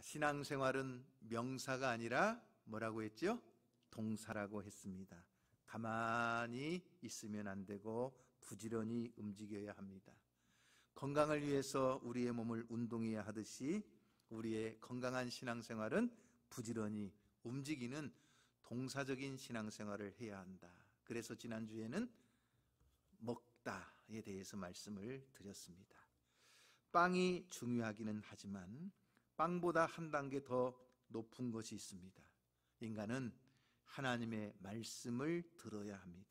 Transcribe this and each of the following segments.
신앙생활은 명사가 아니라 뭐라고 했죠? 동사라고 했습니다. 가만히 있으면 안 되고 부지런히 움직여야 합니다. 건강을 위해서 우리의 몸을 운동해야 하듯이 우리의 건강한 신앙생활은 부지런히 움직이는 동사적인 신앙생활을 해야 한다. 그래서 지난주에는 먹다에 대해서 말씀을 드렸습니다. 빵이 중요하기는 하지만 빵보다 한 단계 더 높은 것이 있습니다. 인간은 하나님의 말씀을 들어야 합니다.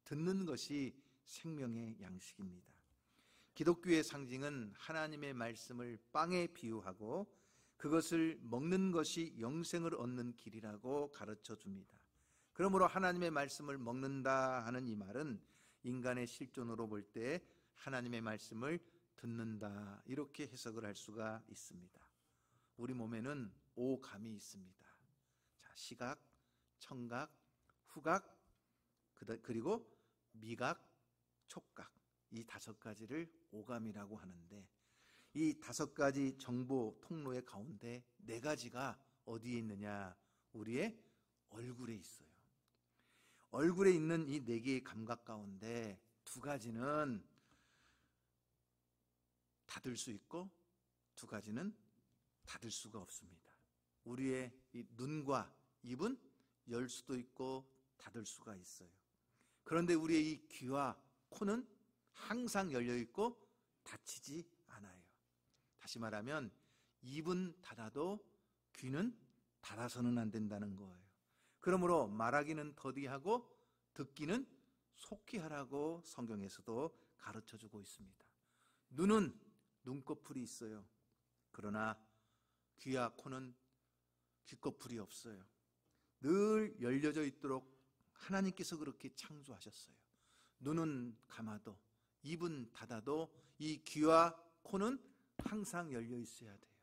듣는 것이 생명의 양식입니다. 기독교의 상징은 하나님의 말씀을 빵에 비유하고 그것을 먹는 것이 영생을 얻는 길이라고 가르쳐 줍니다. 그러므로 하나님의 말씀을 먹는다 하는 이 말은 인간의 실존으로 볼 때 하나님의 말씀을 듣는다 이렇게 해석을 할 수가 있습니다. 우리 몸에는 오감이 있습니다. 자, 시각, 청각, 후각, 그리고 미각, 촉각, 이 5가지를 오감이라고 하는데 이 5가지 정보 통로의 가운데 4가지가 어디에 있느냐? 우리의 얼굴에 있어요. 얼굴에 있는 이 4개의 감각 가운데 2가지는 닫을 수 있고 2가지는 닫을 수가 없습니다. 우리의 이 눈과 입은 열 수도 있고 닫을 수가 있어요. 그런데 우리의 이 귀와 코는 항상 열려 있고 닫히지 않아요. 다시 말하면 입은 닫아도 귀는 닫아서는 안 된다는 거예요. 그러므로 말하기는 더디하고 듣기는 속히 하라고 성경에서도 가르쳐주고 있습니다. 눈은 눈꺼풀이 있어요. 그러나 귀와 코는 귀꺼풀이 없어요. 늘 열려져 있도록 하나님께서 그렇게 창조하셨어요. 눈은 감아도 입은 닫아도 이 귀와 코는 항상 열려 있어야 돼요.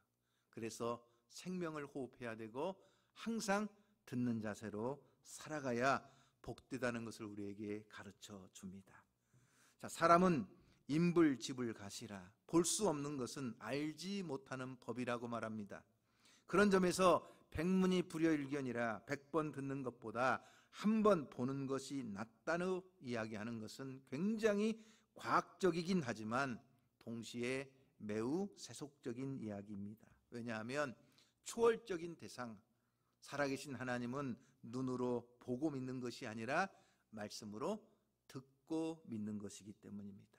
그래서 생명을 호흡해야 되고 항상 듣는 자세로 살아가야 복되다는 것을 우리에게 가르쳐 줍니다. 자, 사람은 인불집을 가시라. 볼 수 없는 것은 알지 못하는 법이라고 말합니다. 그런 점에서 백문이 불여일견이라 100번 듣는 것보다 한 번 보는 것이 낫다는 이야기하는 것은 굉장히 과학적이긴 하지만 동시에 매우 세속적인 이야기입니다. 왜냐하면 초월적인 대상, 살아계신 하나님은 눈으로 보고 믿는 것이 아니라 말씀으로 듣고 믿는 것이기 때문입니다.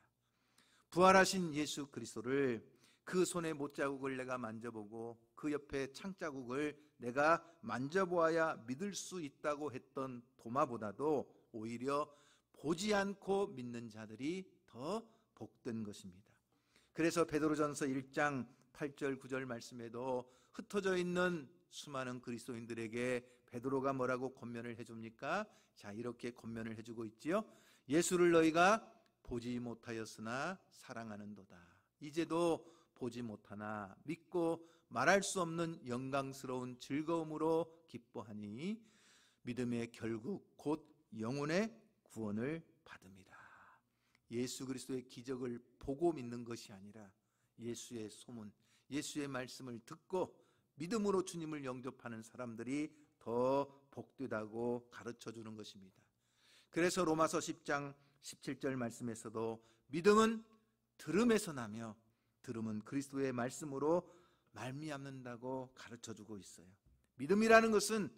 부활하신 예수 그리스도를 그 손의 못자국을 내가 만져보고 그 옆에 창자국을 내가 만져보아야 믿을 수 있다고 했던 도마보다도 오히려 보지 않고 믿는 자들이 더 복된 것입니다. 그래서 베드로전서 1장 8절 9절 말씀에도 흩어져 있는 수많은 그리스도인들에게 베드로가 뭐라고 권면을 해줍니까? 자, 이렇게 권면을 해주고 있지요. 예수를 너희가 보지 못하였으나 사랑하는도다. 이제도 보지 못하나 믿고 말할 수 없는 영광스러운 즐거움으로 기뻐하니 믿음의 결국 곧 영혼의 구원을 받음이라. 예수 그리스도의 기적을 보고 믿는 것이 아니라 예수의 소문, 예수의 말씀을 듣고 믿음으로 주님을 영접하는 사람들이 더 복되다고 가르쳐주는 것입니다. 그래서 로마서 10장 17절 말씀에서도 믿음은 들음에서 나며 들음은 그리스도의 말씀으로 말미암는다고 가르쳐주고 있어요. 믿음이라는 것은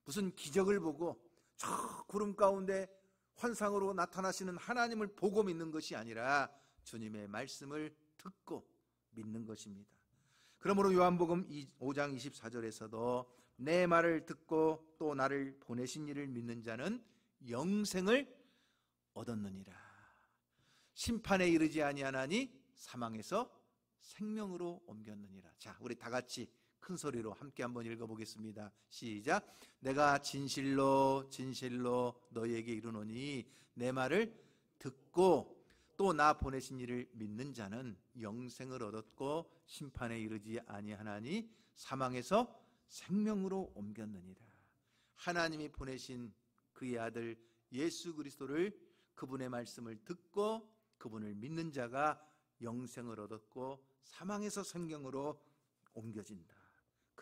무슨 기적을 보고 저 구름 가운데 환상으로 나타나시는 하나님을 보고 믿는 것이 아니라 주님의 말씀을 듣고 믿는 것입니다. 그러므로 요한복음 5장 24절에서도 내 말을 듣고 또 나를 보내신 이를 믿는 자는 영생을 얻었느니라. 심판에 이르지 아니하나니 사망에서 생명으로 옮겼느니라. 자, 우리 다 같이 큰 소리로 함께 한번 읽어보겠습니다. 시작. 내가 진실로 진실로 너희에게 이르노니 내 말을 듣고 또 나 보내신 이를 믿는 자는 영생을 얻었고 심판에 이르지 아니하나니 사망에서 생명으로 옮겼느니라. 하나님이 보내신 그의 아들 예수 그리스도를, 그분의 말씀을 듣고 그분을 믿는 자가 영생을 얻었고 사망에서 생명으로 옮겨진다.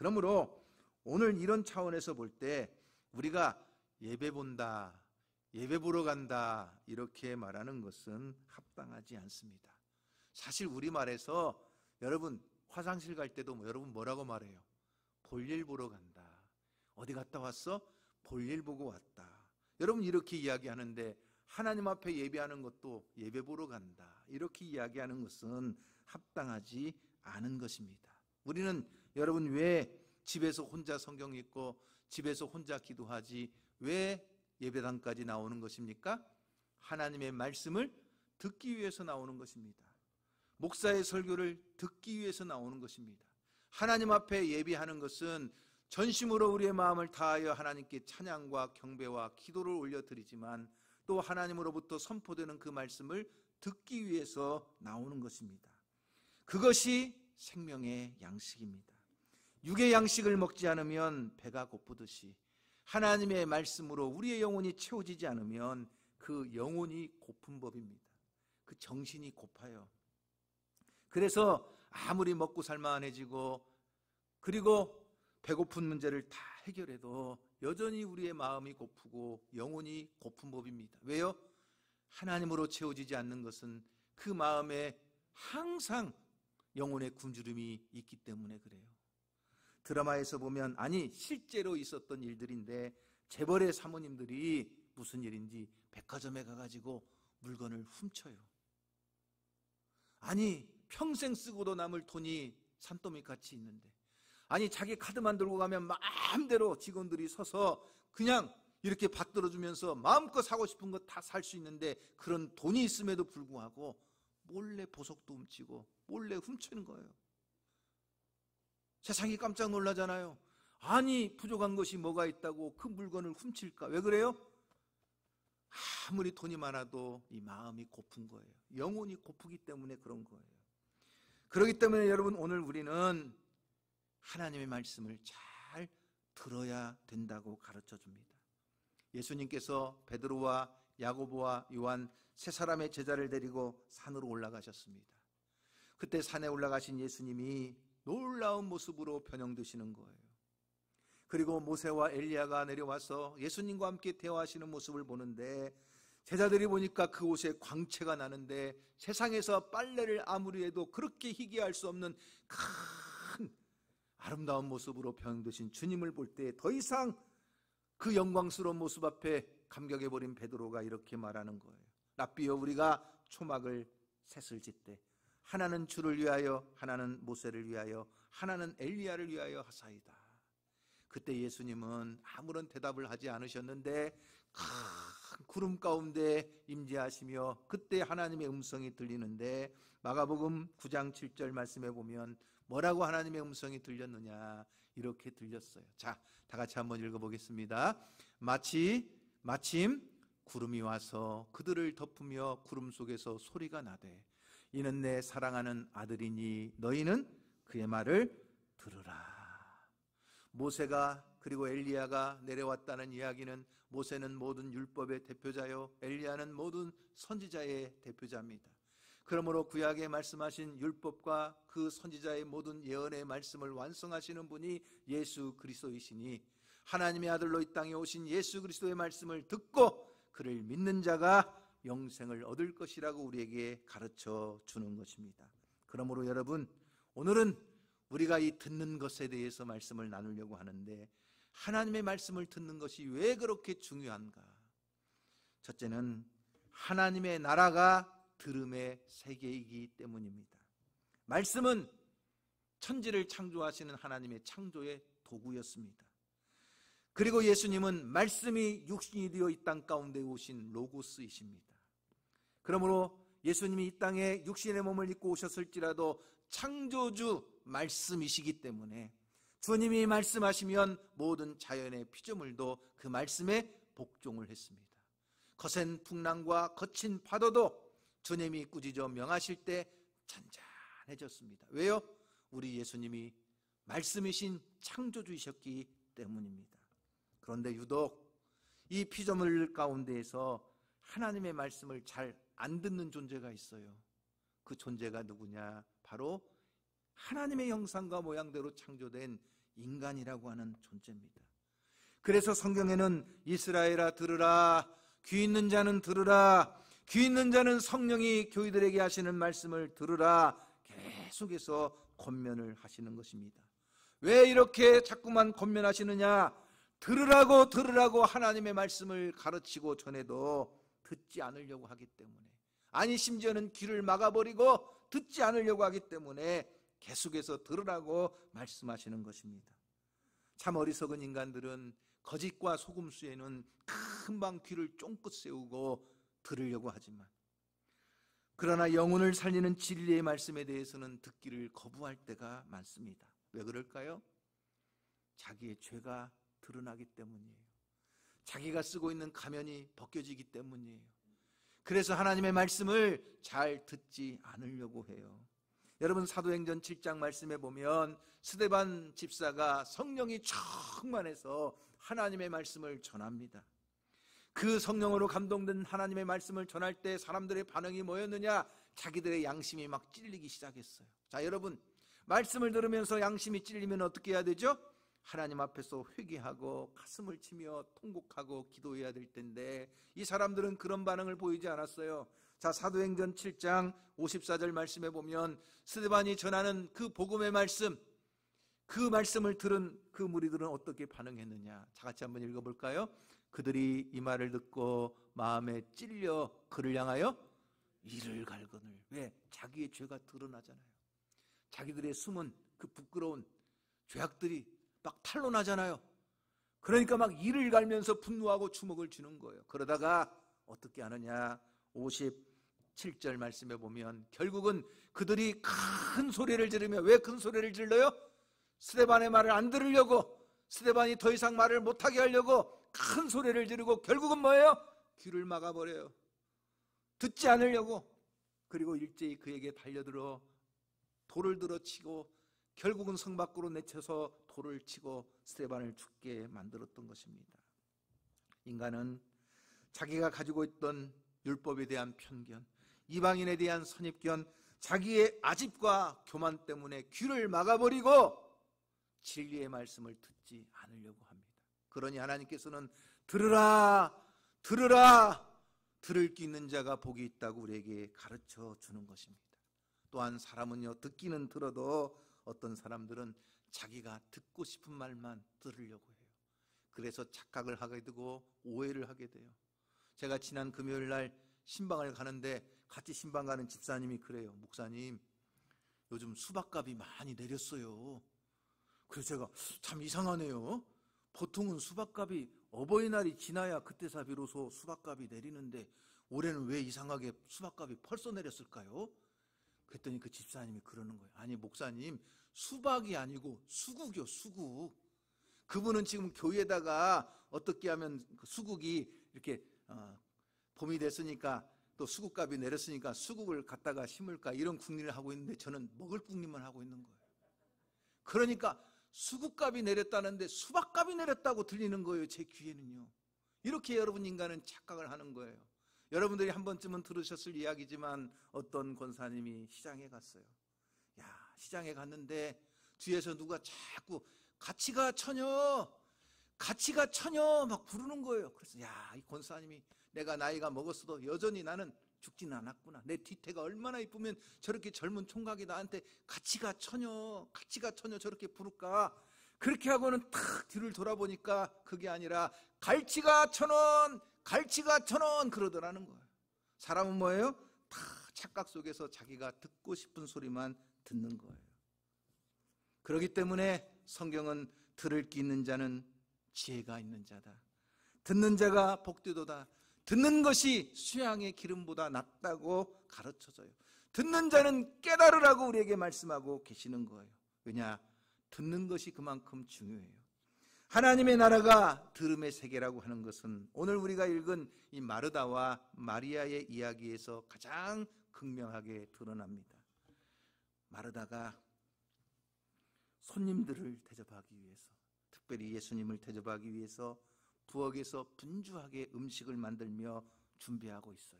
그러므로 오늘 이런 차원에서 볼 때 우리가 예배 본다, 예배 보러 간다 이렇게 말하는 것은 합당하지 않습니다. 사실 우리말에서 여러분 화장실 갈 때도 여러분 뭐라고 말해요? 볼일 보러 간다. 어디 갔다 왔어? 볼일 보고 왔다. 여러분 이렇게 이야기하는데 하나님 앞에 예배하는 것도 예배 보러 간다. 이렇게 이야기하는 것은 합당하지 않은 것입니다. 우리는 여러분 왜 집에서 혼자 성경 읽고 집에서 혼자 기도하지 왜 예배당까지 나오는 것입니까? 하나님의 말씀을 듣기 위해서 나오는 것입니다. 목사의 설교를 듣기 위해서 나오는 것입니다. 하나님 앞에 예배하는 것은 전심으로 우리의 마음을 다하여 하나님께 찬양과 경배와 기도를 올려드리지만 또 하나님으로부터 선포되는 그 말씀을 듣기 위해서 나오는 것입니다. 그것이 생명의 양식입니다. 육의 양식을 먹지 않으면 배가 고프듯이 하나님의 말씀으로 우리의 영혼이 채워지지 않으면 그 영혼이 고픈 법입니다. 그 정신이 고파요. 그래서 아무리 먹고 살만해지고 그리고 배고픈 문제를 다 해결해도 여전히 우리의 마음이 고프고 영혼이 고픈 법입니다. 왜요? 하나님으로 채워지지 않는 것은 그 마음에 항상 영혼의 굶주림이 있기 때문에 그래요. 드라마에서 보면 실제로 있었던 일들인데 재벌의 사모님들이 무슨 일인지 백화점에 가가지고 물건을 훔쳐요. 평생 쓰고도 남을 돈이 산더미같이 있는데 자기 카드만 들고 가면 마음대로 직원들이 서서 그냥 이렇게 받들어주면서 마음껏 사고 싶은 거 다 살 수 있는데 그런 돈이 있음에도 불구하고 몰래 보석도 훔치고 몰래 훔치는 거예요. 세상이 깜짝 놀라잖아요. 부족한 것이 뭐가 있다고 그 물건을 훔칠까? 왜 그래요? 아무리 돈이 많아도 이 마음이 고픈 거예요. 영혼이 고프기 때문에 그런 거예요. 그렇기 때문에 여러분 오늘 우리는 하나님의 말씀을 잘 들어야 된다고 가르쳐 줍니다. 예수님께서 베드로와 야고보와 요한 세 사람의 제자를 데리고 산으로 올라가셨습니다. 그때 산에 올라가신 예수님이 놀라운 모습으로 변형되시는 거예요. 그리고 모세와 엘리야가 내려와서 예수님과 함께 대화하시는 모습을 보는데 제자들이 보니까 그 옷에 광채가 나는데 세상에서 빨래를 아무리 해도 그렇게 희귀할 수 없는 큰 아름다운 모습으로 변형되신 주님을 볼 때 더 이상 그 영광스러운 모습 앞에 감격해버린 베드로가 이렇게 말하는 거예요. 랍비여, 우리가 초막을 셋을 짓되 하나는 주를 위하여, 하나는 모세를 위하여, 하나는 엘리야를 위하여 하사이다. 그때 예수님은 아무런 대답을 하지 않으셨는데 큰 구름 가운데 임재하시며 그때 하나님의 음성이 들리는데 마가복음 9장 7절 말씀에 보면 뭐라고 하나님의 음성이 들렸느냐, 이렇게 들렸어요. 자, 다 같이 한번 읽어보겠습니다. 마침 구름이 와서 그들을 덮으며 구름 속에서 소리가 나되 이는 내 사랑하는 아들이니 너희는 그의 말을 들으라. 모세가 그리고 엘리야가 내려왔다는 이야기는 모세는 모든 율법의 대표자요 엘리야는 모든 선지자의 대표자입니다. 그러므로 구약에 말씀하신 율법과 그 선지자의 모든 예언의 말씀을 완성하시는 분이 예수 그리스도이시니 하나님의 아들로 이 땅에 오신 예수 그리스도의 말씀을 듣고 그를 믿는 자가 영생을 얻을 것이라고 우리에게 가르쳐 주는 것입니다. 그러므로 여러분, 오늘은 우리가 이 듣는 것에 대해서 말씀을 나누려고 하는데 하나님의 말씀을 듣는 것이 왜 그렇게 중요한가? 첫째는 하나님의 나라가 들음의 세계이기 때문입니다. 말씀은 천지를 창조하시는 하나님의 창조의 도구였습니다. 그리고 예수님은 말씀이 육신이 되어 이 땅 가운데 오신 로고스이십니다. 그러므로 예수님이 이 땅에 육신의 몸을 입고 오셨을지라도 창조주 말씀이시기 때문에 주님이 말씀하시면 모든 자연의 피조물도 그 말씀에 복종을 했습니다. 거센 풍랑과 거친 파도도 주님이 꾸짖어 명하실 때 잔잔해졌습니다. 왜요? 우리 예수님이 말씀이신 창조주이셨기 때문입니다. 그런데 유독 이 피조물 가운데에서 하나님의 말씀을 잘 안 듣는 존재가 있어요. 그 존재가 누구냐? 바로 하나님의 형상과 모양대로 창조된 인간이라고 하는 존재입니다. 그래서 성경에는 이스라엘아 들으라, 귀 있는 자는 들으라, 귀 있는 자는 성령이 교회들에게 하시는 말씀을 들으라 계속해서 권면을 하시는 것입니다. 왜 이렇게 자꾸만 권면하시느냐? 들으라고 하나님의 말씀을 가르치고 전해도 듣지 않으려고 하기 때문에, 아니 심지어는 귀를 막아버리고 듣지 않으려고 하기 때문에 계속해서 들으라고 말씀하시는 것입니다. 참 어리석은 인간들은 거짓과 속음수에는 금방 귀를 쫑긋 세우고 들으려고 하지만, 그러나 영혼을 살리는 진리의 말씀에 대해서는 듣기를 거부할 때가 많습니다. 왜 그럴까요? 자기의 죄가 드러나기 때문이에요. 자기가 쓰고 있는 가면이 벗겨지기 때문이에요. 그래서 하나님의 말씀을 잘 듣지 않으려고 해요. 여러분, 사도행전 7장 말씀에 보면 스데반 집사가 성령이 충만해서 하나님의 말씀을 전합니다. 그 성령으로 감동된 하나님의 말씀을 전할 때 사람들의 반응이 뭐였느냐? 자기들의 양심이 막 찔리기 시작했어요. 자, 여러분, 말씀을 들으면서 양심이 찔리면 어떻게 해야 되죠? 하나님 앞에서 회개하고 가슴을 치며 통곡하고 기도해야 될 텐데, 이 사람들은 그런 반응을 보이지 않았어요. 자, 사도행전 7장 54절 말씀에 보면 스데반이 전하는 그 복음의 말씀, 그 말씀을 들은 그 무리들은 어떻게 반응했느냐? 자, 같이 한번 읽어볼까요? 그들이 이 말을 듣고 마음에 찔려 그를 향하여 이를 갈거늘. 왜? 자기의 죄가 드러나잖아요. 자기들의 숨은 그 부끄러운 죄악들이 막 탄로나잖아요. 그러니까 막 이를 갈면서 분노하고 주먹을 쥐는 거예요. 그러다가 어떻게 하느냐? 57절 말씀에 보면 결국은 그들이 큰 소리를 지르며, 왜 큰 소리를 질러요? 스데반의 말을 안 들으려고, 스데반이 더 이상 말을 못하게 하려고 큰 소리를 지르고 결국은 뭐예요? 귀를 막아버려요. 듣지 않으려고. 그리고 일제히 그에게 달려들어 돌을 들어치고 결국은 성 밖으로 내쳐서 돌을 치고 스데반을 죽게 만들었던 것입니다. 인간은 자기가 가지고 있던 율법에 대한 편견, 이방인에 대한 선입견, 자기의 아집과 교만 때문에 귀를 막아버리고 진리의 말씀을 듣지 않으려고 합니다. 그러니 하나님께서는 들으라, 들으라, 들을 귀 있는 자가 복이 있다고 우리에게 가르쳐 주는 것입니다. 또한 사람은요, 듣기는 들어도 어떤 사람들은 자기가 듣고 싶은 말만 들으려고 해요. 그래서 착각을 하게 되고 오해를 하게 돼요. 제가 지난 금요일 날 신방을 가는데 같이 신방 가는 집사님이 그래요. 목사님, 요즘 수박값이 많이 내렸어요. 그래서 제가 참 이상하네요. 보통은 수박값이 어버이날이 지나야 그때서 비로소 수박값이 내리는데 올해는 왜 이상하게 수박값이 벌써 내렸을까요? 그랬더니 그 집사님이 그러는 거예요. 아니 목사님, 수박이 아니고 수국이요, 수국. 그분은 지금 교회에다가 어떻게 하면 그 수국이 이렇게 봄이 됐으니까 또 수국값이 내렸으니까 수국을 갖다가 심을까, 이런 궁리를 하고 있는데 저는 먹을 궁리만 하고 있는 거예요. 그러니까 수국값이 내렸다는데 수박값이 내렸다고 들리는 거예요, 제 귀에는요. 이렇게 여러분, 인간은 착각을 하는 거예요. 여러분들이 한 번쯤은 들으셨을 이야기지만 어떤 권사님이 시장에 갔어요. 야, 시장에 갔는데 뒤에서 누가 자꾸 가치가 처녀, 가치가 처녀 막 부르는 거예요. 그래서 야, 이 권사님이 내가 나이가 먹었어도 여전히 나는 죽지는 않았구나. 내 뒤태가 얼마나 이쁘면 저렇게 젊은 총각이 나한테 가치가 처녀, 가치가 처녀 저렇게 부를까. 그렇게 하고는 탁 뒤를 돌아보니까 그게 아니라 갈치가 1,000원, 갈치가 1,000원 그러더라는 거예요. 사람은 뭐예요? 다 착각 속에서 자기가 듣고 싶은 소리만 듣는 거예요. 그렇기 때문에 성경은 들을 귀 있는 자는 지혜가 있는 자다, 듣는 자가 복되도다, 듣는 것이 수양의 기름보다 낫다고 가르쳐줘요. 듣는 자는 깨달으라고 우리에게 말씀하고 계시는 거예요. 왜냐? 듣는 것이 그만큼 중요해요. 하나님의 나라가 들음의 세계라고 하는 것은 오늘 우리가 읽은 이 마르다와 마리아의 이야기에서 가장 극명하게 드러납니다. 마르다가 손님들을 대접하기 위해서, 특별히 예수님을 대접하기 위해서 부엌에서 분주하게 음식을 만들며 준비하고 있어요.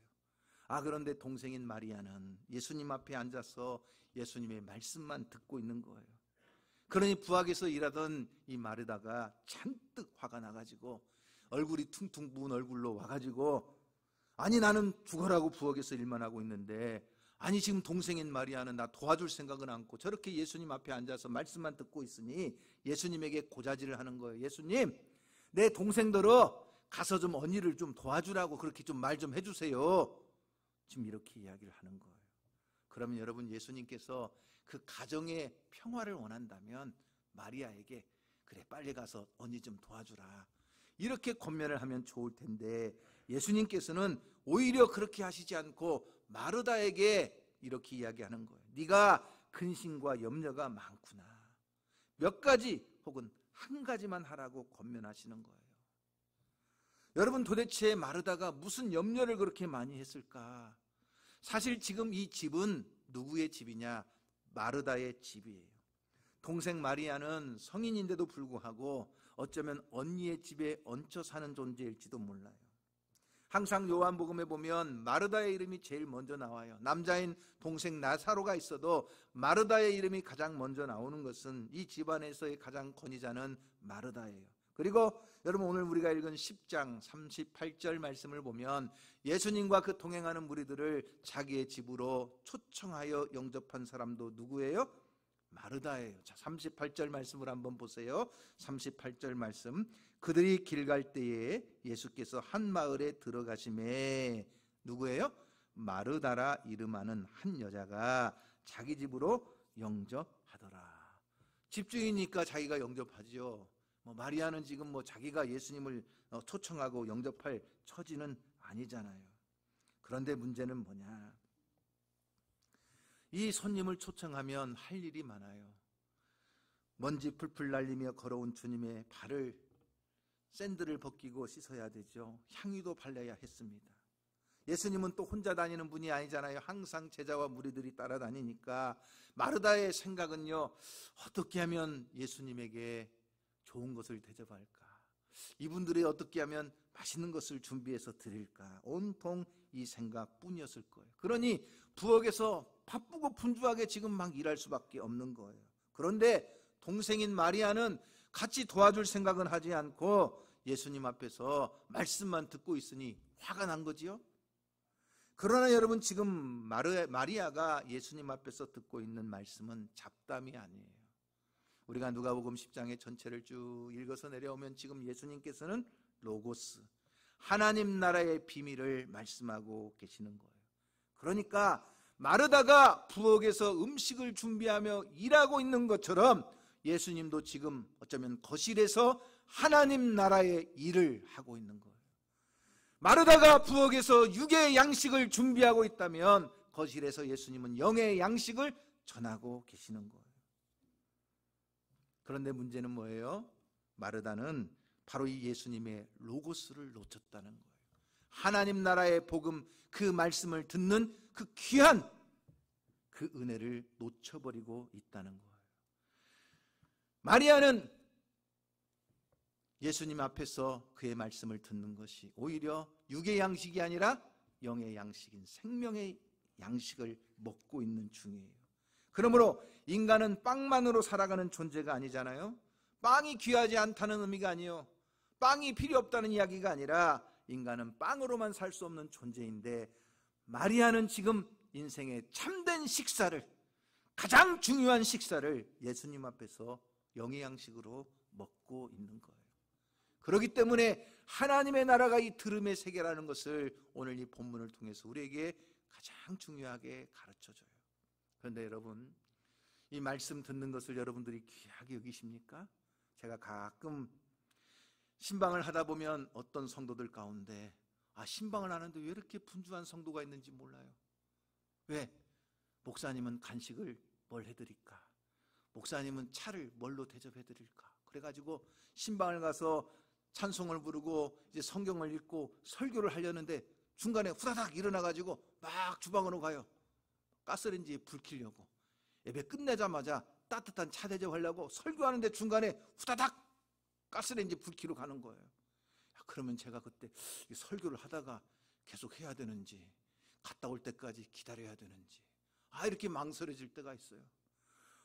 그런데 동생인 마리아는 예수님 앞에 앉아서 예수님의 말씀만 듣고 있는 거예요. 그러니 부엌에서 일하던 이 마르다가 잔뜩 화가 나가지고 얼굴이 퉁퉁 부은 얼굴로 와가지고, 아니 나는 죽어라고 부엌에서 일만 하고 있는데, 아니 지금 동생인 마리아는 나 도와줄 생각은 않고 저렇게 예수님 앞에 앉아서 말씀만 듣고 있으니 예수님에게 고자질을 하는 거예요. 예수님, 내 동생들어 가서 좀 언니를 좀 도와주라고 그렇게 좀 말 좀 해주세요. 지금 이렇게 이야기를 하는 거예요. 그러면 여러분, 예수님께서 그 가정의 평화를 원한다면 마리아에게 그래 빨리 가서 언니 좀 도와주라 이렇게 권면을 하면 좋을 텐데, 예수님께서는 오히려 그렇게 하시지 않고 마르다에게 이렇게 이야기하는 거예요. 네가 근심과 염려가 많구나. 몇 가지 혹은 한 가지만 하라고 권면하시는 거예요. 여러분, 도대체 마르다가 무슨 염려를 그렇게 많이 했을까? 사실 지금 이 집은 누구의 집이냐? 마르다의 집이에요. 동생 마리아는 성인인데도 불구하고 어쩌면 언니의 집에 얹혀 사는 존재일지도 몰라요. 항상 요한복음에 보면 마르다의 이름이 제일 먼저 나와요. 남자인 동생 나사로가 있어도 마르다의 이름이 가장 먼저 나오는 것은 이 집안에서의 가장 권위자는 마르다예요. 그리고 여러분, 오늘 우리가 읽은 10장 38절 말씀을 보면 예수님과 그 동행하는 무리들을 자기의 집으로 초청하여 영접한 사람도 누구예요? 마르다예요. 자, 38절 말씀을 한번 보세요. 38절 말씀. 그들이 길 갈 때에 예수께서 한 마을에 들어가시매, 누구예요? 마르다라 이름하는 한 여자가 자기 집으로 영접하더라. 집주인이니까 자기가 영접하죠. 마리아는 지금 자기가 예수님을 초청하고 영접할 처지는 아니잖아요. 그런데 문제는 뭐냐? 이 손님을 초청하면 할 일이 많아요. 먼지 풀풀 날리며 걸어온 주님의 발을, 샌들을 벗기고 씻어야 되죠. 향유도 발라야 했습니다. 예수님은 또 혼자 다니는 분이 아니잖아요. 항상 제자와 무리들이 따라다니니까 마르다의 생각은요, 어떻게 하면 예수님에게 좋은 것을 대접할까? 이분들이 어떻게 하면 맛있는 것을 준비해서 드릴까? 온통 이 생각뿐이었을 거예요. 그러니 부엌에서 바쁘고 분주하게 지금 막 일할 수밖에 없는 거예요. 그런데 동생인 마리아는 같이 도와줄 생각은 하지 않고 예수님 앞에서 말씀만 듣고 있으니 화가 난 거지요. 그러나 여러분, 지금 마리아가 예수님 앞에서 듣고 있는 말씀은 잡담이 아니에요. 우리가 누가복음 10장의 전체를 쭉 읽어서 내려오면 지금 예수님께서는 로고스, 하나님 나라의 비밀을 말씀하고 계시는 거예요. 그러니까 마르다가 부엌에서 음식을 준비하며 일하고 있는 것처럼 예수님도 지금 어쩌면 거실에서 하나님 나라의 일을 하고 있는 거예요. 마르다가 부엌에서 육의 양식을 준비하고 있다면 거실에서 예수님은 영의 양식을 전하고 계시는 거예요. 그런데 문제는 뭐예요? 마르다는 바로 이 예수님의 로고스를 놓쳤다는 거예요. 하나님 나라의 복음, 그 말씀을 듣는 그 귀한 그 은혜를 놓쳐버리고 있다는 거예요. 마리아는 예수님 앞에서 그의 말씀을 듣는 것이 오히려 육의 양식이 아니라 영의 양식인 생명의 양식을 먹고 있는 중이에요. 그러므로 인간은 빵만으로 살아가는 존재가 아니잖아요. 빵이 귀하지 않다는 의미가 아니에요. 빵이 필요 없다는 이야기가 아니라 인간은 빵으로만 살 수 없는 존재인데, 마리아는 지금 인생의 참된 식사를, 가장 중요한 식사를 예수님 앞에서 영의 양식으로 먹고 있는 거예요. 그렇기 때문에 하나님의 나라가 이 들음의 세계라는 것을 오늘 이 본문을 통해서 우리에게 가장 중요하게 가르쳐줘요. 그런데 여러분, 이 말씀 듣는 것을 여러분들이 귀하게 여기십니까? 제가 가끔 신방을 하다 보면 어떤 성도들 가운데 신방을 하는데 왜 이렇게 분주한 성도가 있는지 몰라요. 왜? 목사님은 간식을 뭘 해드릴까? 목사님은 차를 뭘로 대접해드릴까? 그래가지고 신방을 가서 찬송을 부르고 이제 성경을 읽고 설교를 하려는데 중간에 후다닥 일어나가지고 막 주방으로 가요. 가스레인지에 불 켜려고. 예배 끝내자마자 따뜻한 차 대접하려고 설교하는데 중간에 후다닥 가스레인지 불 켜러 가는 거예요. 그러면 제가 그때 설교를 하다가 계속 해야 되는지, 갔다 올 때까지 기다려야 되는지 이렇게 망설여질 때가 있어요.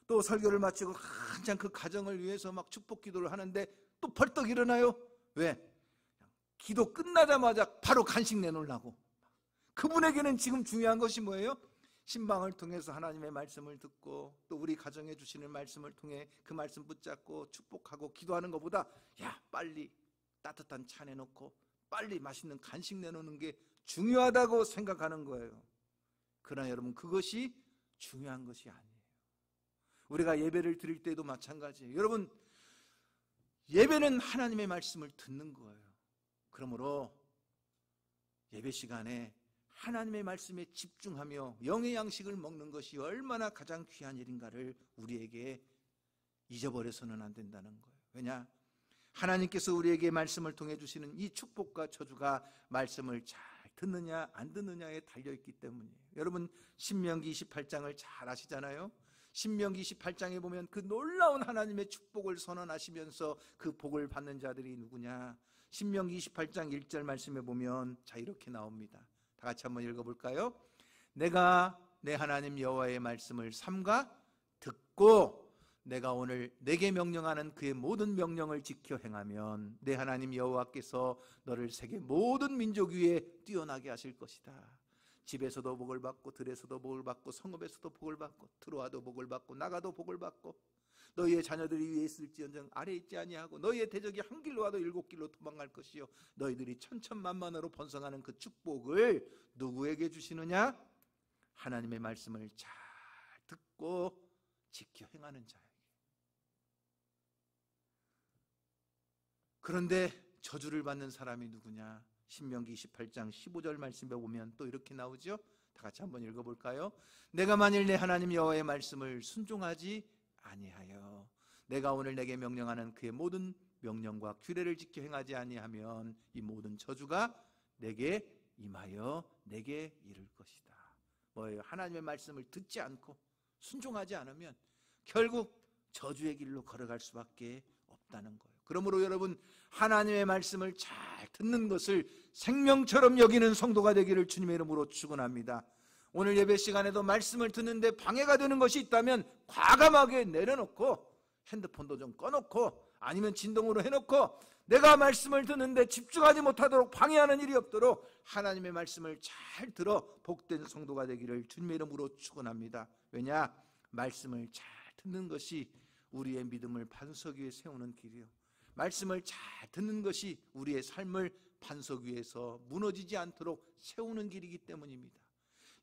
또 설교를 마치고 한참 그 가정을 위해서 막 축복 기도를 하는데 또 벌떡 일어나요. 왜? 기도 끝나자마자 바로 간식 내놓으려고. 그분에게는 지금 중요한 것이 뭐예요? 신방을 통해서 하나님의 말씀을 듣고 또 우리 가정에 주시는 말씀을 통해 그 말씀 붙잡고 축복하고 기도하는 것보다 빨리 따뜻한 차 내놓고 빨리 맛있는 간식 내놓는 게 중요하다고 생각하는 거예요. 그러나 여러분, 그것이 중요한 것이 아니에요. 우리가 예배를 드릴 때도 마찬가지예요. 여러분, 예배는 하나님의 말씀을 듣는 거예요. 그러므로 예배 시간에 하나님의 말씀에 집중하며 영의 양식을 먹는 것이 얼마나 가장 귀한 일인가를 우리에게 잊어버려서는 안 된다는 거예요. 왜냐? 하나님께서 우리에게 말씀을 통해 주시는 이 축복과 저주가 말씀을 잘 듣느냐 안 듣느냐에 달려있기 때문이에요. 여러분, 신명기 28장을 잘 아시잖아요. 신명기 28장에 보면 그 놀라운 하나님의 축복을 선언하시면서 그 복을 받는 자들이 누구냐? 신명기 28장 1절 말씀에 보면 이렇게 나옵니다. 다 같이 한번 읽어볼까요? 내가 내 하나님 여호와의 말씀을 삼가 듣고 내가 오늘 내게 명령하는 그의 모든 명령을 지켜 행하면 내 하나님 여호와께서 너를 세계 모든 민족 위에 뛰어나게 하실 것이다. 집에서도 복을 받고 들에서도 복을 받고 성읍에서도 복을 받고 들어와도 복을 받고 나가도 복을 받고 너희의 자녀들이 위에 있을지언정 아래에 있지 아니하고 너희의 대적이 한 길로 와도 일곱 길로 도망갈 것이요 너희들이 천천만만으로 번성하는 그 축복을 누구에게 주시느냐? 하나님의 말씀을 잘 듣고 지켜 행하는 자에게. 그런데 저주를 받는 사람이 누구냐? 신명기 28장 15절 말씀에 보면 또 이렇게 나오죠. 다 같이 한번 읽어볼까요? 내가 만일 내 하나님 여호와의 말씀을 순종하지 아니하여 내가 오늘 내게 명령하는 그의 모든 명령과 규례를 지켜 행하지 아니하면 이 모든 저주가 내게 임하여 내게 이를 것이다. 뭐예요? 하나님의 말씀을 듣지 않고 순종하지 않으면 결국 저주의 길로 걸어갈 수밖에 없다는 거예요. 그러므로 여러분, 하나님의 말씀을 잘 듣는 것을 생명처럼 여기는 성도가 되기를 주님의 이름으로 축원합니다. 오늘 예배 시간에도 말씀을 듣는데 방해가 되는 것이 있다면 과감하게 내려놓고 핸드폰도 좀 꺼놓고 아니면 진동으로 해놓고 내가 말씀을 듣는데 집중하지 못하도록 방해하는 일이 없도록 하나님의 말씀을 잘 들어 복된 성도가 되기를 주님의 이름으로 축원합니다. 왜냐? 말씀을 잘 듣는 것이 우리의 믿음을 반석 위에 세우는 길이요, 말씀을 잘 듣는 것이 우리의 삶을 반석 위에서 무너지지 않도록 세우는 길이기 때문입니다.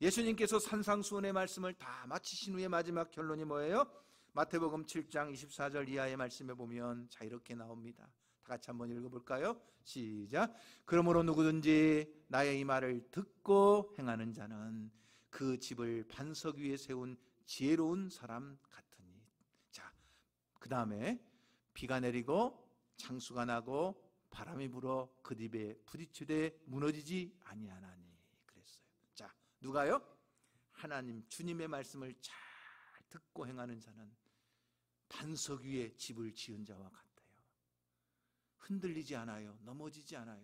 예수님께서 산상수훈의 말씀을 다 마치신 후에 마지막 결론이 뭐예요? 마태복음 7장 24절 이하의 말씀에 보면 이렇게 나옵니다. 다 같이 한번 읽어볼까요? 시작. 그러므로 누구든지 나의 이 말을 듣고 행하는 자는 그 집을 반석 위에 세운 지혜로운 사람 같으니. 자, 그 다음에 비가 내리고 창수가 나고 바람이 불어 그 집에 부딪히되 무너지지 아니하나니 그랬어요. 자, 누가요? 하나님 주님의 말씀을 잘 듣고 행하는 자는 반석 위에 집을 지은 자와 같아요. 흔들리지 않아요. 넘어지지 않아요.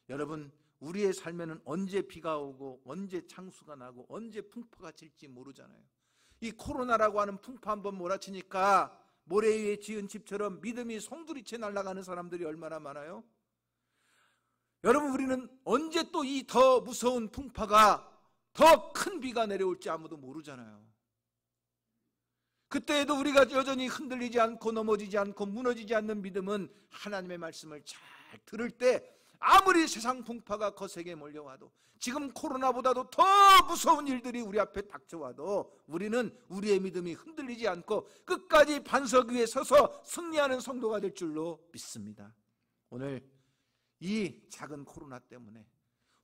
여러분, 우리의 삶에는 언제 비가 오고 언제 창수가 나고 언제 풍파가 칠지 모르잖아요. 이 코로나라고 하는 풍파 한번 몰아치니까 모래 위에 지은 집처럼 믿음이 송두리째 날아가는 사람들이 얼마나 많아요? 여러분, 우리는 언제 또 이 더 무서운 풍파가 더 큰 비가 내려올지 아무도 모르잖아요. 그때에도 우리가 여전히 흔들리지 않고 넘어지지 않고 무너지지 않는 믿음은 하나님의 말씀을 잘 들을 때 아무리 세상 풍파가 거세게 몰려와도 지금 코로나보다도 더 무서운 일들이 우리 앞에 닥쳐와도 우리는 우리의 믿음이 흔들리지 않고 끝까지 반석 위에 서서 승리하는 성도가 될 줄로 믿습니다. 오늘 이 작은 코로나 때문에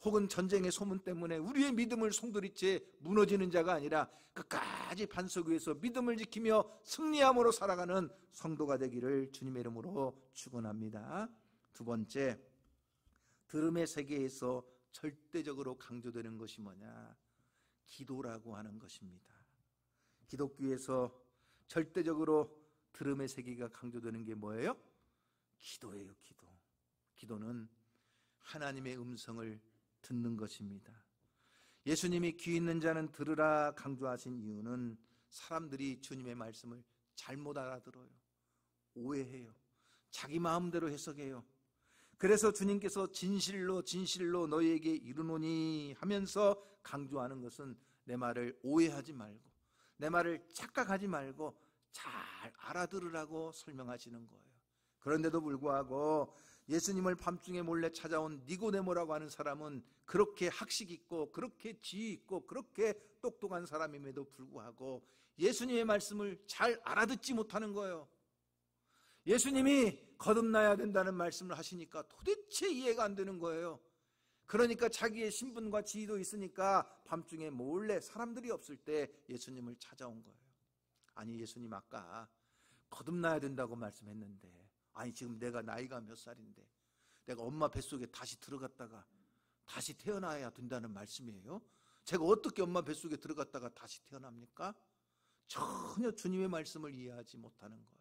혹은 전쟁의 소문 때문에 우리의 믿음을 송두리째 무너지는 자가 아니라 끝까지 반석 위에서 믿음을 지키며 승리함으로 살아가는 성도가 되기를 주님의 이름으로 축원합니다. 두 번째, 들음의 세계에서 절대적으로 강조되는 것이 뭐냐? 기도라고 하는 것입니다. 기독교에서 절대적으로 들음의 세계가 강조되는 게 뭐예요? 기도예요. 기도는 하나님의 음성을 듣는 것입니다. 예수님이 귀 있는 자는 들으라 강조하신 이유는 사람들이 주님의 말씀을 잘못 알아들어요. 오해해요. 자기 마음대로 해석해요. 그래서 주님께서 진실로 진실로 너희에게 이르노니 하면서 강조하는 것은 내 말을 오해하지 말고, 내 말을 착각하지 말고 잘 알아들으라고 설명하시는 거예요. 그런데도 불구하고 예수님을 밤중에 몰래 찾아온 니고데모라고 하는 사람은 그렇게 학식 있고 그렇게 지혜 있고 그렇게 똑똑한 사람임에도 불구하고 예수님의 말씀을 잘 알아듣지 못하는 거예요. 예수님이 거듭나야 된다는 말씀을 하시니까 도대체 이해가 안 되는 거예요. 그러니까 자기의 신분과 지위도 있으니까 밤중에 몰래 사람들이 없을 때 예수님을 찾아온 거예요. 아니, 예수님 아까 거듭나야 된다고 말씀했는데, 아니 지금 내가 나이가 몇 살인데 내가 엄마 뱃속에 다시 들어갔다가 다시 태어나야 된다는 말씀이에요? 제가 어떻게 엄마 뱃속에 들어갔다가 다시 태어납니까? 전혀 주님의 말씀을 이해하지 못하는 거예요.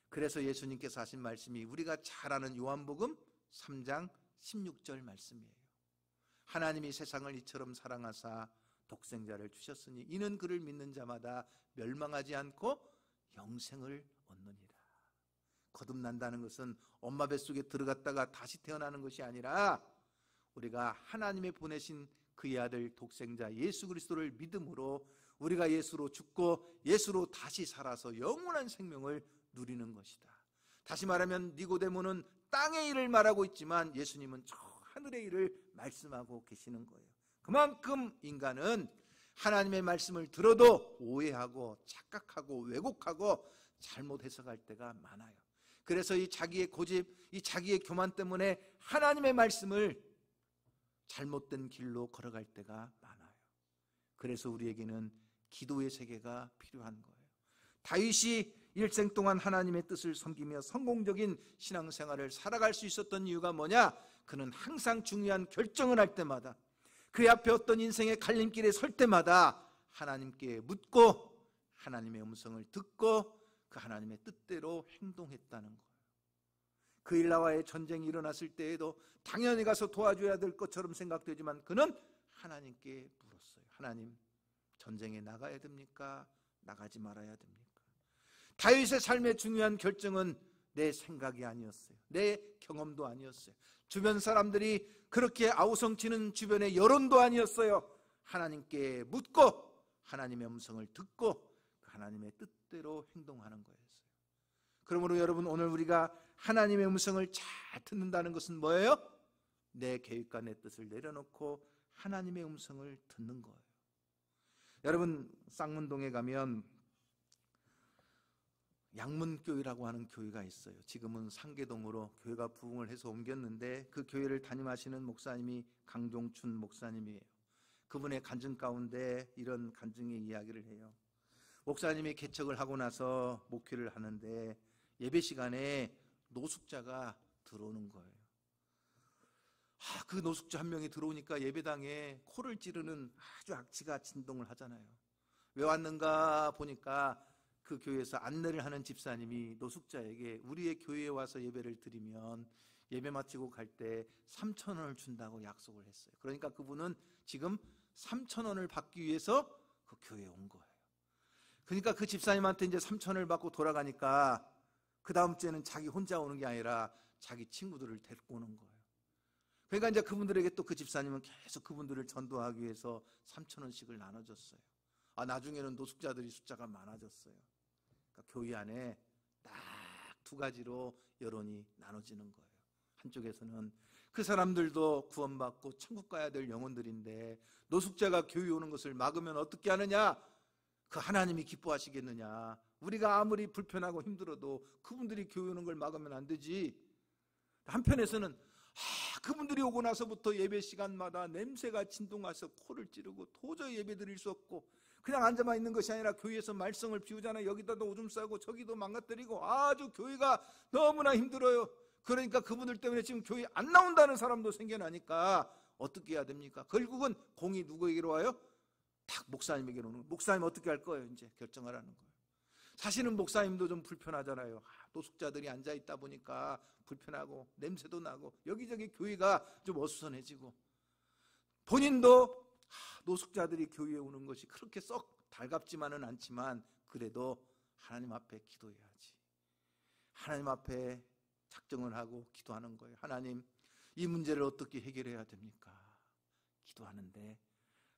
그래서 예수님께서 하신 말씀이 우리가 잘 아는 요한복음 3장 16절 말씀이에요. 하나님이 세상을 이처럼 사랑하사 독생자를 주셨으니 이는 그를 믿는 자마다 멸망하지 않고 영생을 얻느니라. 거듭난다는 것은 엄마 뱃속에 들어갔다가 다시 태어나는 것이 아니라 우리가 하나님의 보내신 그의 아들 독생자 예수 그리스도를 믿음으로 우리가 예수로 죽고 예수로 다시 살아서 영원한 생명을 누리는 것이다. 다시 말하면 니고데모는 땅의 일을 말하고 있지만 예수님은 저 하늘의 일을 말씀하고 계시는 거예요. 그만큼 인간은 하나님의 말씀을 들어도 오해하고 착각하고 왜곡하고 잘못 해석할 때가 많아요. 그래서 이 자기의 고집, 이 자기의 교만 때문에 하나님의 말씀을 잘못된 길로 걸어갈 때가 많아요. 그래서 우리에게는 기도의 세계가 필요한 거예요. 다윗이 일생 동안 하나님의 뜻을 섬기며 성공적인 신앙생활을 살아갈 수 있었던 이유가 뭐냐? 그는 항상 중요한 결정을 할 때마다, 그의 앞에 어떤 인생의 갈림길에 설 때마다 하나님께 묻고 하나님의 음성을 듣고 그 하나님의 뜻대로 행동했다는 거예요. 그 일나와의 전쟁이 일어났을 때에도 당연히 가서 도와줘야 될 것처럼 생각되지만 그는 하나님께 물었어요. 하나님, 전쟁에 나가야 됩니까? 나가지 말아야 됩니까? 다윗의 삶의 중요한 결정은 내 생각이 아니었어요. 내 경험도 아니었어요. 주변 사람들이 그렇게 아우성치는 주변의 여론도 아니었어요. 하나님께 묻고 하나님의 음성을 듣고 하나님의 뜻대로 행동하는 거였어요. 그러므로 여러분, 오늘 우리가 하나님의 음성을 잘 듣는다는 것은 뭐예요? 내 계획과 내 뜻을 내려놓고 하나님의 음성을 듣는 거예요. 여러분, 쌍문동에 가면 양문교회라고 하는 교회가 있어요. 지금은 상계동으로 교회가 부흥을 해서 옮겼는데 그 교회를 담임하시는 목사님이 강종춘 목사님이에요. 그분의 간증 가운데 이런 간증의 이야기를 해요. 목사님이 개척을 하고 나서 목회를 하는데 예배 시간에 노숙자가 들어오는 거예요. 그 노숙자 한 명이 들어오니까 예배당에 코를 찌르는 아주 악취가 진동을 하잖아요. 왜 왔는가 보니까 그 교회에서 안내를 하는 집사님이 노숙자에게 우리의 교회에 와서 예배를 드리면 예배 마치고 갈 때 3,000원을 준다고 약속을 했어요. 그러니까 그분은 지금 3,000원을 받기 위해서 그 교회에 온 거예요. 그러니까 그 집사님한테 이제 3,000원을 받고 돌아가니까 그 다음 주에는 자기 혼자 오는 게 아니라 자기 친구들을 데리고 오는 거예요. 그러니까 이제 그분들에게 또 그 집사님은 계속 그분들을 전도하기 위해서 3,000원씩을 나눠줬어요. 나중에는 노숙자들이 숫자가 많아졌어요. 그러니까 교회 안에 딱 두 가지로 여론이 나눠지는 거예요. 한쪽에서는 그 사람들도 구원받고 천국 가야 될 영혼들인데 노숙자가 교회 오는 것을 막으면 어떻게 하느냐? 그 하나님이 기뻐하시겠느냐? 우리가 아무리 불편하고 힘들어도 그분들이 교회 오는 걸 막으면 안 되지. 한편에서는 그분들이 오고 나서부터 예배 시간마다 냄새가 진동해서 코를 찌르고 도저히 예배 드릴 수 없고 그냥 앉아만 있는 것이 아니라 교회에서 말썽을 피우잖아요. 여기다도 오줌 싸고 저기도 망가뜨리고 아주 교회가 너무나 힘들어요. 그러니까 그분들 때문에 지금 교회 안 나온다는 사람도 생겨나니까 어떻게 해야 됩니까? 결국은 공이 누구에게로 와요? 딱 목사님에게로 오는 거예요. 목사님 어떻게 할 거예요? 이제 결정하라는 거예요. 사실은 목사님도 좀 불편하잖아요. 노숙자들이 앉아있다 보니까 불편하고 냄새도 나고 여기저기 교회가 좀 어수선해지고 본인도 노숙자들이 교회에 오는 것이 그렇게 썩 달갑지만은 않지만 그래도 하나님 앞에 기도해야지. 하나님 앞에 작정을 하고 기도하는 거예요. 하나님, 이 문제를 어떻게 해결해야 됩니까? 기도하는데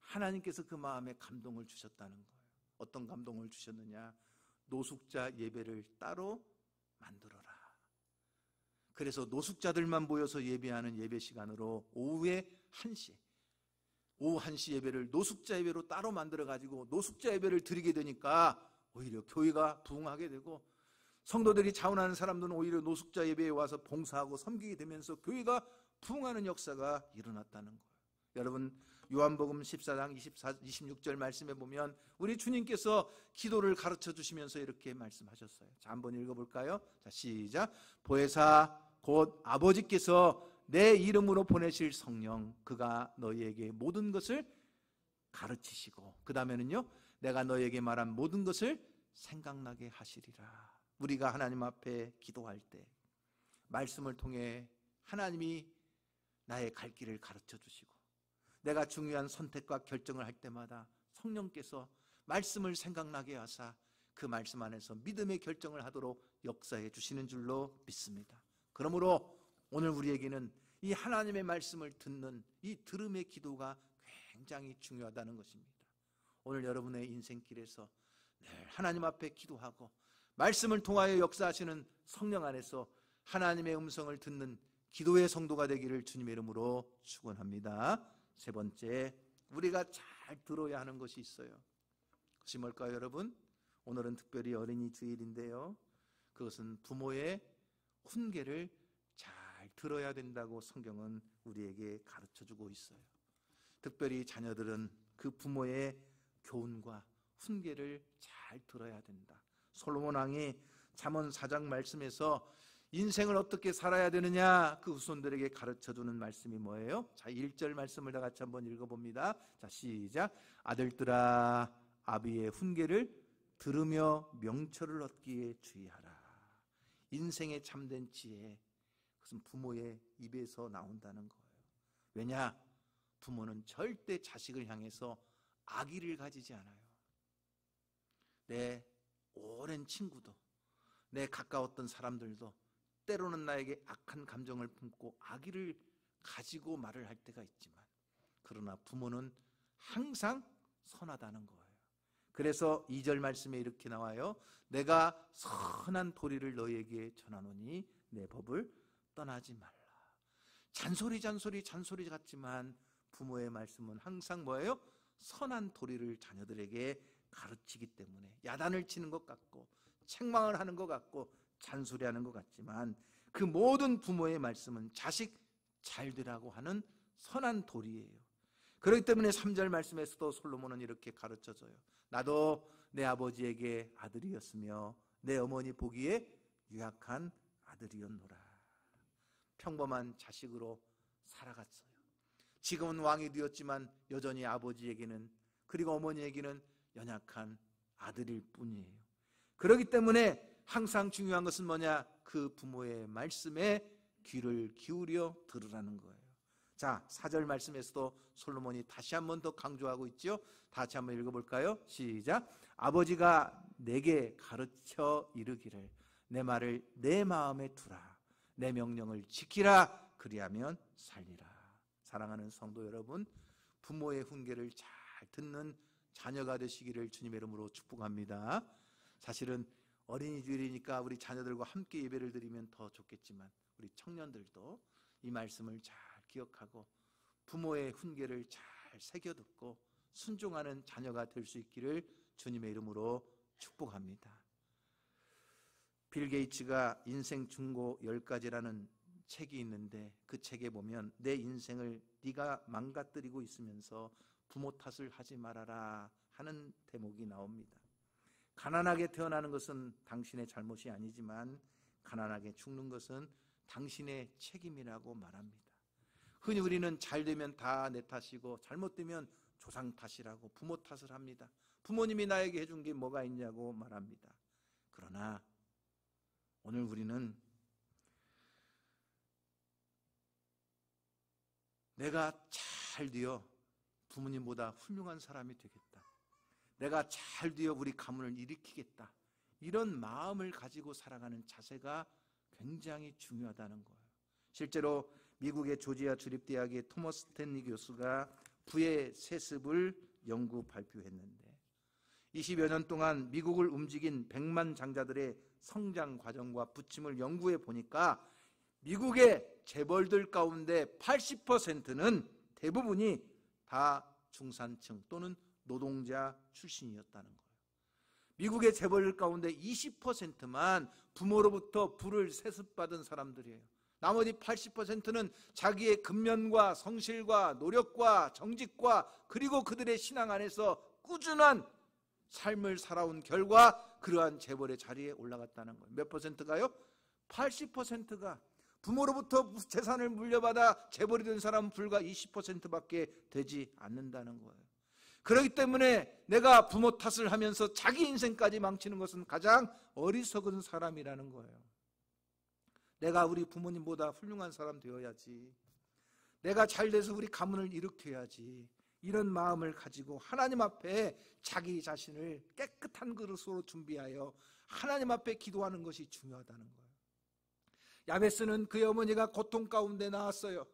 하나님께서 그 마음에 감동을 주셨다는 거예요. 어떤 감동을 주셨느냐? 노숙자 예배를 따로 만들어라. 그래서 노숙자들만 모여서 예배하는 예배 시간으로 오후에 1시, 오후 1시 예배를 노숙자 예배로 따로 만들어가지고 노숙자 예배를 드리게 되니까 오히려 교회가 부흥하게 되고, 성도들이 자원하는 사람들은 오히려 노숙자 예배에 와서 봉사하고 섬기게 되면서 교회가 부흥하는 역사가 일어났다는 거예요. 여러분, 요한복음 14장 26절 말씀에 보면 우리 주님께서 기도를 가르쳐 주시면서 이렇게 말씀하셨어요. 자, 한번 읽어볼까요? 자, 시작. 보혜사 곧 아버지께서 내 이름으로 보내실 성령, 그가 너희에게 모든 것을 가르치시고, 그 다음에는요, 내가 너희에게 말한 모든 것을 생각나게 하시리라. 우리가 하나님 앞에 기도할 때 말씀을 통해 하나님이 나의 갈 길을 가르쳐 주시고, 내가 중요한 선택과 결정을 할 때마다 성령께서 말씀을 생각나게 하사 그 말씀 안에서 믿음의 결정을 하도록 역사해 주시는 줄로 믿습니다. 그러므로 오늘 우리에게는 이 하나님의 말씀을 듣는 이 들음의 기도가 굉장히 중요하다는 것입니다. 오늘 여러분의 인생길에서 늘 하나님 앞에 기도하고 말씀을 통하여 역사하시는 성령 안에서 하나님의 음성을 듣는 기도의 성도가 되기를 주님의 이름으로 축원합니다. 세 번째, 우리가 잘 들어야 하는 것이 있어요. 그것이 뭘까요, 여러분? 오늘은 특별히 어린이 주일인데요, 그것은 부모의 훈계를 잘 들어야 된다고 성경은 우리에게 가르쳐주고 있어요. 특별히 자녀들은 그 부모의 교훈과 훈계를 잘 들어야 된다. 솔로몬 왕이 잠언 4장 말씀에서 인생을 어떻게 살아야 되느냐 그 후손들에게 가르쳐주는 말씀이 뭐예요? 자, 1절 말씀을 다 같이 한번 읽어봅니다. 자, 시작. 아들들아, 아비의 훈계를 들으며 명철을 얻기에 주의하라. 인생의 참된 지혜, 그것은 부모의 입에서 나온다는 거예요. 왜냐? 부모는 절대 자식을 향해서 악의를 가지지 않아요. 내 오랜 친구도, 내 가까웠던 사람들도 때로는 나에게 악한 감정을 품고 악의를 가지고 말을 할 때가 있지만, 그러나 부모는 항상 선하다는 거예요. 그래서 2절 말씀에 이렇게 나와요. 내가 선한 도리를 너희에게 전하노니 내 법을 떠나지 말라. 잔소리 같지만 부모의 말씀은 항상 뭐예요? 선한 도리를 자녀들에게 가르치기 때문에 야단을 치는 것 같고 책망을 하는 것 같고 잔소리하는 것 같지만 그 모든 부모의 말씀은 자식 잘 되라고 하는 선한 도리예요. 그렇기 때문에 3절 말씀에서도 솔로몬은 이렇게 가르쳐줘요. 나도 내 아버지에게 아들이었으며 내 어머니 보기에 유약한 아들이었노라. 평범한 자식으로 살아갔어요. 지금은 왕이 되었지만 여전히 아버지에게는, 그리고 어머니에게는 연약한 아들일 뿐이에요. 그렇기 때문에 항상 중요한 것은 뭐냐? 그 부모의 말씀에 귀를 기울여 들으라는 거예요. 자, 4절 말씀에서도 솔로몬이 다시 한 번 더 강조하고 있죠. 다시 한번 읽어볼까요? 시작. 아버지가 내게 가르쳐 이르기를 내 말을 내 마음에 두라. 내 명령을 지키라. 그리하면 살리라. 사랑하는 성도 여러분, 부모의 훈계를 잘 듣는 자녀가 되시기를 주님의 이름으로 축복합니다. 사실은 어린이 주일이니까 우리 자녀들과 함께 예배를 드리면 더 좋겠지만 우리 청년들도 이 말씀을 잘 기억하고 부모의 훈계를 잘 새겨듣고 순종하는 자녀가 될 수 있기를 주님의 이름으로 축복합니다. 빌 게이츠가 인생 충고 10가지라는 책이 있는데 그 책에 보면 내 인생을 네가 망가뜨리고 있으면서 부모 탓을 하지 말아라 하는 대목이 나옵니다. 가난하게 태어나는 것은 당신의 잘못이 아니지만 가난하게 죽는 것은 당신의 책임이라고 말합니다. 흔히 우리는 잘 되면 다 내 탓이고 잘못되면 조상 탓이라고 부모 탓을 합니다. 부모님이 나에게 해준 게 뭐가 있냐고 말합니다. 그러나 오늘 우리는 내가 잘 되어 부모님보다 훌륭한 사람이 되겠다. 내가 잘 되어 우리 가문을 일으키겠다. 이런 마음을 가지고 살아가는 자세가 굉장히 중요하다는 거예요. 실제로 미국의 조지아 주립대학의 토머스 스탠리 교수가 부의 세습을 연구 발표했는데 20여 년 동안 미국을 움직인 100만 장자들의 성장 과정과 부침을 연구해 보니까 미국의 재벌들 가운데 80%는 대부분이 다 중산층 또는 노동자 출신이었다는 거예요. 미국의 재벌들 가운데 20%만 부모로부터 부를 세습받은 사람들이에요. 나머지 80%는 자기의 근면과 성실과 노력과 정직과 그리고 그들의 신앙 안에서 꾸준한 삶을 살아온 결과 그러한 재벌의 자리에 올라갔다는 거예요. 몇 퍼센트가요? 80%가. 부모로부터 재산을 물려받아 재벌이 된 사람은 불과 20%밖에 되지 않는다는 거예요. 그렇기 때문에 내가 부모 탓을 하면서 자기 인생까지 망치는 것은 가장 어리석은 사람이라는 거예요. 내가 우리 부모님보다 훌륭한 사람 되어야지. 내가 잘 돼서 우리 가문을 일으켜야지. 이런 마음을 가지고 하나님 앞에 자기 자신을 깨끗한 그릇으로 준비하여 하나님 앞에 기도하는 것이 중요하다는 거예요. 야베스는 그의 어머니가 고통 가운데 나왔어요.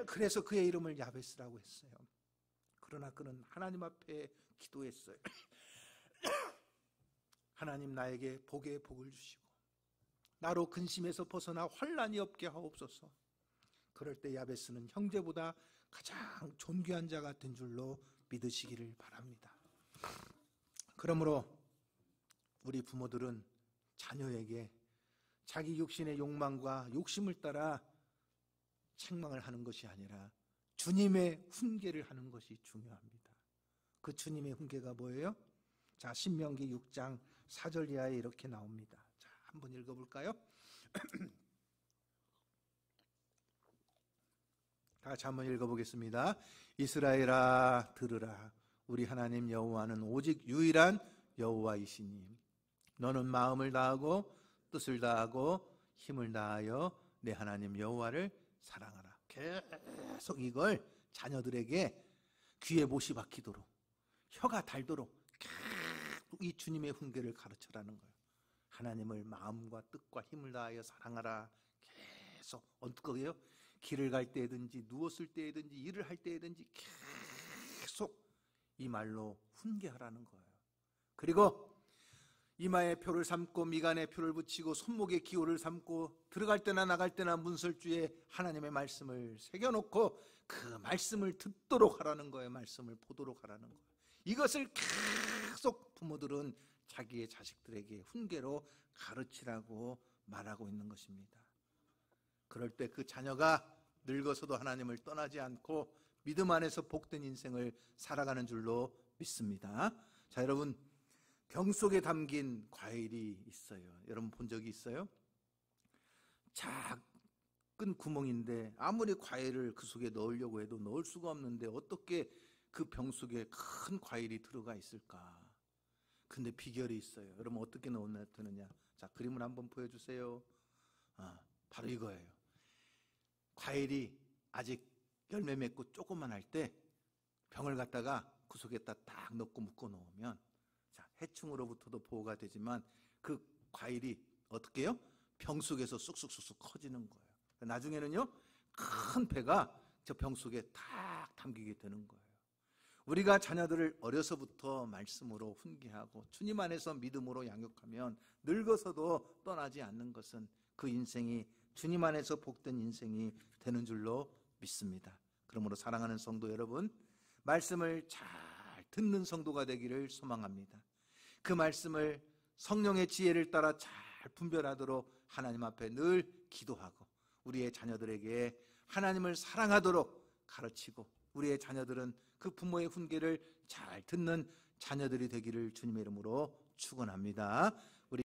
그래서 그의 이름을 야베스라고 했어요. 그러나 그는 하나님 앞에 기도했어요. 하나님, 나에게 복에 복을 주시고 나로 근심에서 벗어나 환난이 없게 하옵소서. 그럴 때 야베스는 형제보다 가장 존귀한 자가 된 줄로 믿으시기를 바랍니다. 그러므로 우리 부모들은 자녀에게 자기 육신의 욕망과 욕심을 따라 책망을 하는 것이 아니라 주님의 훈계를 하는 것이 중요합니다. 그 주님의 훈계가 뭐예요? 자, 신명기 6장 4절 이하에 이렇게 나옵니다. 자, 한번 읽어볼까요? 다 같이 한번 읽어보겠습니다. 이스라엘아 들으라. 우리 하나님 여호와는 오직 유일한 여호와이시니 너는 마음을 다하고 뜻을 다하고 힘을 다하여 내 하나님 여호와를 사랑하라. 계속 이걸 자녀들에게 귀에 못이 박히도록 혀가 달도록 계속 이 주님의 훈계를 가르쳐라는 거예요. 하나님을 마음과 뜻과 힘을 다하여 사랑하라. 계속 어떻게요? 길을 갈 때든지 누웠을 때든지 일을 할 때든지 계속 이 말로 훈계하라는 거예요. 그리고 이마에 표를 삼고 미간에 표를 붙이고 손목에 기호를 삼고 들어갈 때나 나갈 때나 문설주에 하나님의 말씀을 새겨놓고 그 말씀을 듣도록 하라는 거예요. 말씀을 보도록 하라는 거예요. 이것을 계속 부모들은 자기의 자식들에게 훈계로 가르치라고 말하고 있는 것입니다. 그럴 때 그 자녀가 늙어서도 하나님을 떠나지 않고 믿음 안에서 복된 인생을 살아가는 줄로 믿습니다. 자, 여러분, 병 속에 담긴 과일이 있어요. 여러분 본 적이 있어요? 작은 구멍인데 아무리 과일을 그 속에 넣으려고 해도 넣을 수가 없는데 어떻게 그 병 속에 큰 과일이 들어가 있을까? 근데 비결이 있어요. 여러분 어떻게 넣느냐? 자, 그림을 한번 보여주세요. 바로 이거예요. 과일이 아직 열매 맺고 조금만 할 때 병을 갖다가 그 속에다 딱 넣고 묶어 놓으면 해충으로부터도 보호가 되지만 그 과일이 어떻게 해요? 병 속에서 쑥쑥쑥쑥 커지는 거예요. 나중에는요, 큰 배가 저 병 속에 딱 담기게 되는 거예요. 우리가 자녀들을 어려서부터 말씀으로 훈계하고 주님 안에서 믿음으로 양육하면 늙어서도 떠나지 않는 것은 그 인생이 주님 안에서 복된 인생이 되는 줄로 믿습니다. 그러므로 사랑하는 성도 여러분, 말씀을 잘 듣는 성도가 되기를 소망합니다. 그 말씀을 성령의 지혜를 따라 잘 분별하도록 하나님 앞에 늘 기도하고 우리의 자녀들에게 하나님을 사랑하도록 가르치고 우리의 자녀들은 그 부모의 훈계를 잘 듣는 자녀들이 되기를 주님의 이름으로 축원합니다.